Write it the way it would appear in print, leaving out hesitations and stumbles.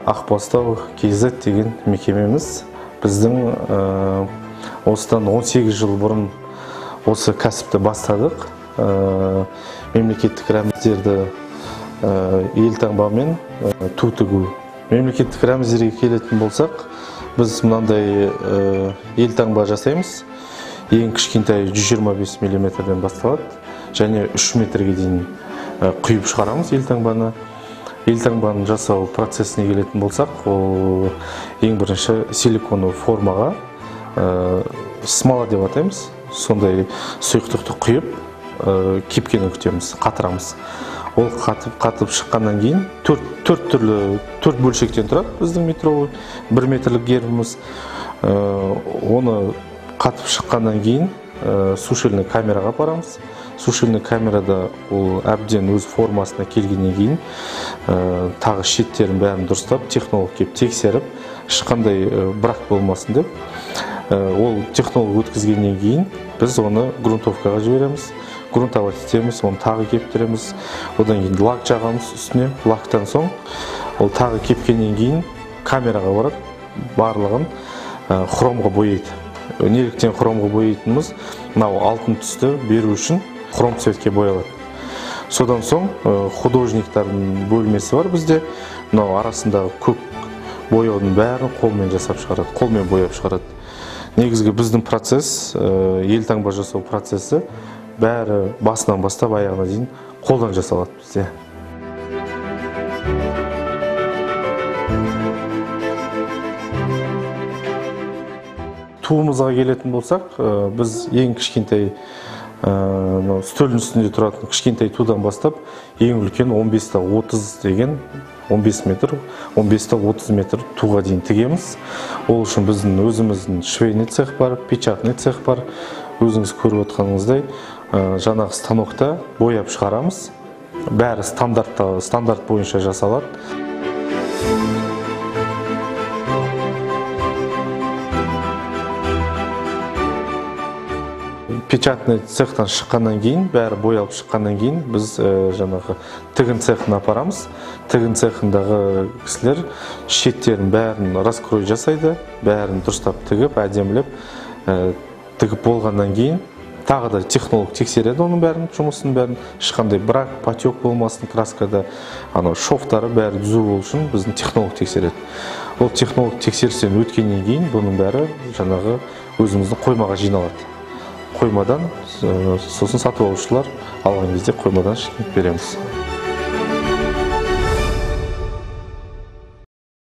Ақбастау KZ деген мекемеміз біздің осыдан 18 жыл бұрын осы кәсіпті бастадық. Мемлекеттік рәміздерді елтаңбамен ту тігу. Мемлекеттік рәміздерге келетін болсақ, біз мынандай елтаңба жасаймыз. Ең кішкентай 125 мм-ден басталады, және 3 метрге дейін құйып шығарамыз елтаңбаны. Елтаңбаны жасау процесіне келетін болсақ, ол ең бірінші силиконы формаға смола деп атаймыз. Сондай сұйықтықты құйып, кепкені күтеміз, қатырамыз. Ол қатып шыққаннан кейін төрт бөлшектен тұрады біздің метровый 1 метрлік гербіміз. Оны қатып шыққаннан кейін сушильный камераға апарамыз. Сушильный камерада ол әбден өз формасына келгеннен кейін тағы шеттерін бәрін дұрыстап, технолог кеп тексеріп, ешқандай брак болмасын деп, ол технолог өткізгеннен кейін біз оны грунтовкаға жібереміз. Грунтовать етеміз, оны тағы кептіреміз. Одан кейін лак жағамыз үстіне. Лактан соң ол тағы кепкеннен кейін камераға барып, барлығын хромға бояйды. Неліктен хромға бояйтынымыз, мынау алтын түсті беру үшін хром цветке боялады. Содан соң художниктардың бөлмесі бар бізде. Мынау арасындағы көк бояудың бәрін қолмен жасап шығарады, қолмен бояп шығарады. Негізгі біздің процесс, елтаңба жасау процесі бәрі басынан бастап аяғына дейін қолдан жасалады бізде. Туымызға келетін болсақ, біз ең кішкентай үстелдің үстінде тұратын кішкентай тудан бастап, ең үлкен 15-30 деген 15 метр, 15-30 метр туға дейін тігеміз. Ол үшін біздің өзіміздің швейный цех бар, печатный цех бар. Өзіңіз көріп отқаныңыздай, жаңағы станокта бояп шығарамыз. Бәрі стандарт бойынша жасалады. Печатный цехтан шыққаннан кейін, бәрі боялып шыққаннан кейін, біз жаңағы тігін цехына апарамыз. Тігін цехындағы кісілер шеттерін бәрін раскрой жасайды, бәрін дұрыстап тігіп, әдемілеп тігіп болғаннан кейін, тағы да технолог тексереді оның бәрін, жұмысын бәрін, ешқандай брак, потек болмасын краскада, шовтары бәрі түзу болу үшін біздің технолог тексереді. Ол технолог тексерістен өткеннен кейін, бұның бәрі жаңағы өзіміздің қоймаға жиналады. Қоймадан, сосын сатып алушылар алған кезде қоймадан шығып береміз.